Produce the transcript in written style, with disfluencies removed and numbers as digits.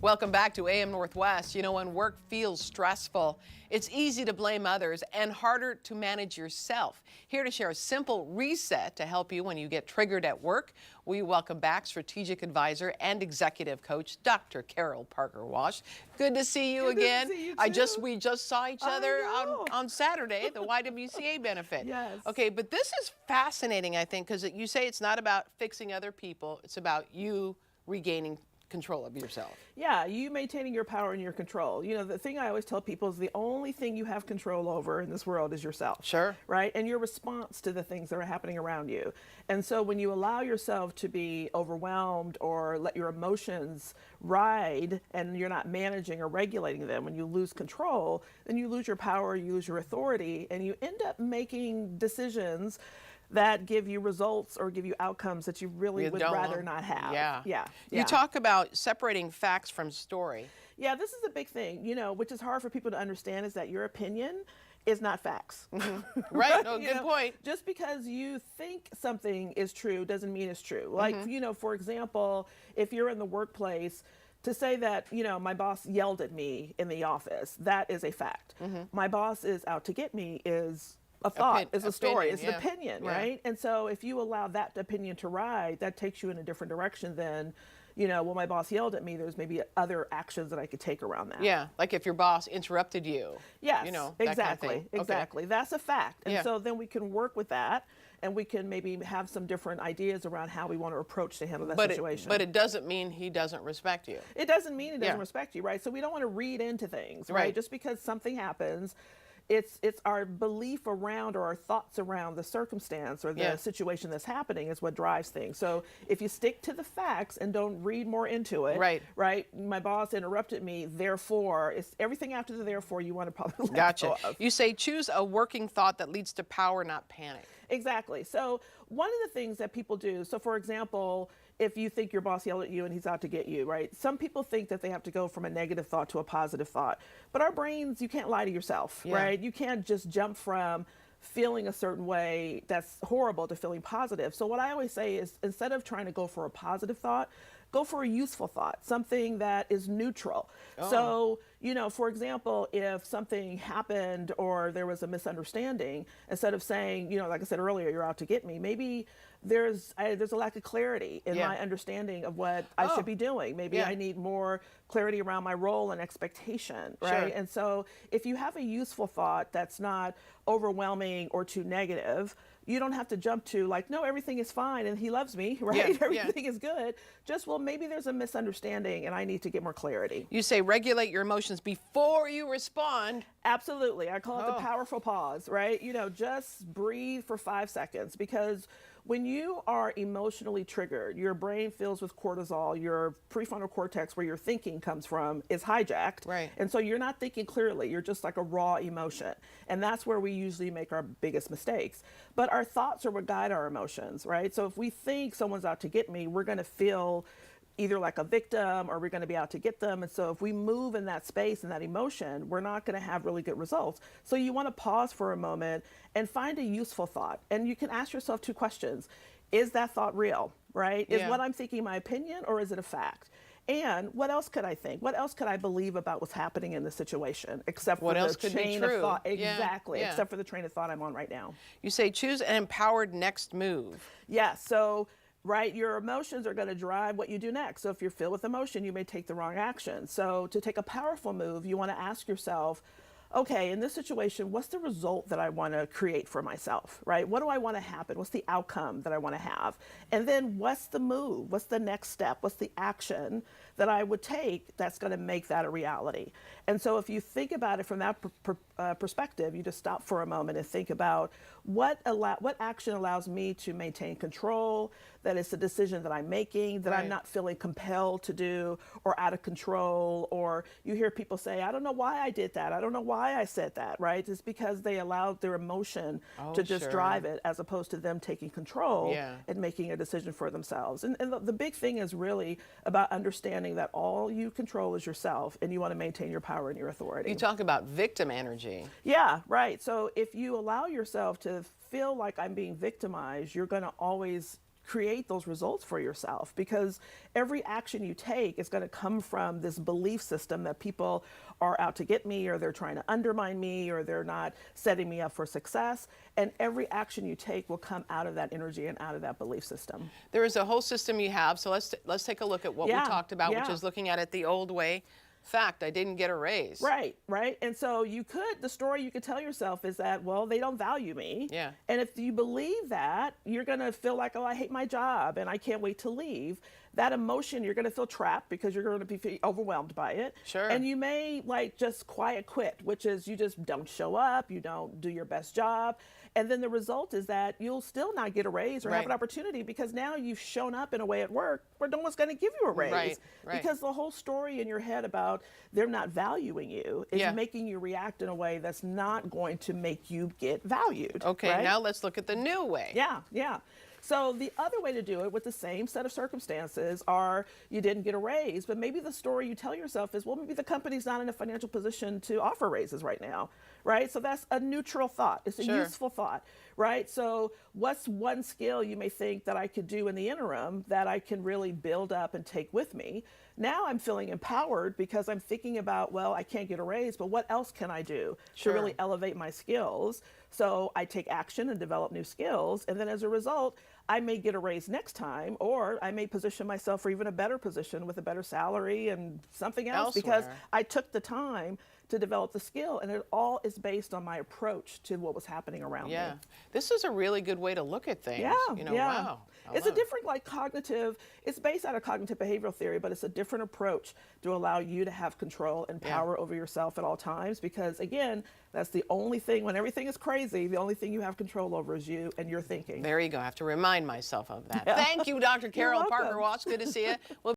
Welcome back to AM Northwest. You know, when work feels stressful, it's easy to blame others and harder to manage yourself. Here to share a simple reset to help you when you get triggered at work, we welcome back strategic advisor and executive coach, Dr. Carol Parker-Walsh. Good to see you again. To see you too. We just saw each other on Saturday, the YWCA benefit. Yes. Okay, but this is fascinating, I think, because you say it's not about fixing other people, it's about you regaining control of yourself. Yeah, you maintaining your power and your control. You know, the thing I always tell people is the only thing you have control over in this world is yourself. Sure. Right? And your response to the things that are happening around you. And so when you allow yourself to be overwhelmed or let your emotions ride and you're not managing or regulating them, when you lose control, then you lose your power, you lose your authority, and you end up making decisions that give you results or give you outcomes that you really would rather not have. Yeah. You talk about separating facts from story. Yeah, this is a big thing, you know, which is hard for people to understand, is that your opinion is not facts. Right, no, good point. Just because you think something is true doesn't mean it's true. Like, you know, for example, if you're in the workplace, to say that, you know, my boss yelled at me in the office, that is a fact. My boss is out to get me is a thought, is a story, is an opinion, right? And so if you allow that opinion to ride, that takes you in a different direction than, you know, well, my boss yelled at me, there's maybe other actions that I could take around that. Yeah, like if your boss interrupted you. Yes, you know, exactly, that kind of thing. exactly. That's a fact. And so then we can work with that, and we can maybe have some different ideas around how we want to approach to handle that situation. But it doesn't mean he doesn't respect you. It doesn't mean he doesn't respect you, right? So we don't want to read into things, right? Just because something happens, it's our belief around or our thoughts around the circumstance or the situation that's happening is what drives things. So if you stick to the facts and don't read more into it, right? My boss interrupted me, therefore, it's everything after the therefore you want to probably let go of. You say choose a working thought that leads to power, not panic. Exactly. So one of the things that people do, so for example, if you think your boss yelled at you and he's out to get you, right? Some people think that they have to go from a negative thought to a positive thought. But our brains, you can't lie to yourself, right? You can't just jump from feeling a certain way that's horrible to feeling positive. So what I always say is, instead of trying to go for a positive thought, go for a useful thought, something that is neutral. So, you know, for example, if something happened or there was a misunderstanding, instead of saying, you know, like I said earlier, you're out to get me, maybe there's a lack of clarity in my understanding of what I should be doing. Maybe I need more clarity around my role and expectation, right? And so if you have a useful thought that's not overwhelming or too negative, you don't have to jump to like, no, everything is fine and he loves me, right? Everything is good. Just, well, maybe there's a misunderstanding and I need to get more clarity. You say regulate your emotions before you respond. Absolutely. I call it the powerful pause, right? You know, just breathe for 5 seconds, because when you are emotionally triggered, your brain fills with cortisol, your prefrontal cortex, where your thinking comes from, is hijacked. Right. And so you're not thinking clearly. You're just like a raw emotion. And that's where we usually make our biggest mistakes. But our thoughts are what guide our emotions, right? So if we think someone's out to get me, we're going to feel either like a victim or we're going to be out to get them. And so if we move in that space and that emotion, we're not going to have really good results. So you want to pause for a moment and find a useful thought. And you can ask yourself 2 questions. Is that thought real, right? Is what I'm thinking my opinion, or is it a fact? And what else could I think? What else could I believe about what's happening in the situation, except for the chain of thought? Exactly, except for the train of thought I'm on right now. You say choose an empowered next move. Yes. So, right, your emotions are going to drive what you do next. So if you're filled with emotion, you may take the wrong action. So to take a powerful move, you want to ask yourself, okay, in this situation, what's the result that I want to create for myself, right? What do I want to happen? What's the outcome that I want to have? And then what's the move? What's the next step? What's the action that I would take that's going to make that a reality? And so if you think about it from that perspective, you just stop for a moment and think about what action allows me to maintain control, that it's a decision that I'm making, that I'm not feeling compelled to do or out of control. Or you hear people say, I don't know why I did that. I don't know why I said that, right? It's because they allowed their emotion to just drive it, as opposed to them taking control and making a decision for themselves. And the big thing is really about understanding that all you control is yourself, and you want to maintain your power and your authority. You talk about victim energy. Yeah, right. So if you allow yourself to feel like I'm being victimized, you're going to always create those results for yourself, because every action you take is going to come from this belief system that people are out to get me, or they're trying to undermine me, or they're not setting me up for success. And every action you take will come out of that energy and out of that belief system. There is a whole system you have. So let's take a look at what we Yeah, talked about, which yeah. is looking at it the old way. Fact, I didn't get a raise. Right, right. And so the story you could tell yourself is that, well, they don't value me. Yeah. And if you believe that, you're going to feel like, oh, I hate my job and I can't wait to leave. That emotion, you're going to feel trapped because you're going to be overwhelmed by it. Sure. And you may like just quiet quit, which is you just don't show up, you don't do your best job. And then the result is that you'll still not get a raise or have Right. an opportunity, because now you've shown up in a way at work where no one's going to give you a raise. Right, right. Because the whole story in your head about they're not valuing you is Yeah. making you react in a way that's not going to make you get valued. Okay, right? now let's look at the new way. Yeah, yeah. So the other way to do it with the same set of circumstances are you didn't get a raise, but maybe the story you tell yourself is, well, maybe the company's not in a financial position to offer raises right now, right? So that's a neutral thought. It's a Sure. useful thought, right? So what's one skill you may think that I could do in the interim that I can really build up and take with me? Now I'm feeling empowered because I'm thinking about, well, I can't get a raise, but what else can I do Sure. to really elevate my skills? So I take action and develop new skills. And then as a result, I may get a raise next time, or I may position myself for even a better position with a better salary and something else because Elsewhere. I took the time to develop the skill. And it all is based on my approach to what was happening around Yeah. me. This is a really good way to look at things. Yeah, You know, yeah. wow. I It's a love it. different, like, cognitive, it's based out of cognitive behavioral theory, but it's a different approach to allow you to have control and Yeah. power over yourself at all times. Because again, that's the only thing, when everything is crazy, the only thing you have control over is you and your thinking. There you go. I have to remind myself of that. Yeah. Thank you, Dr. You're Carol Parker welcome. Watts. Good to see you. We'll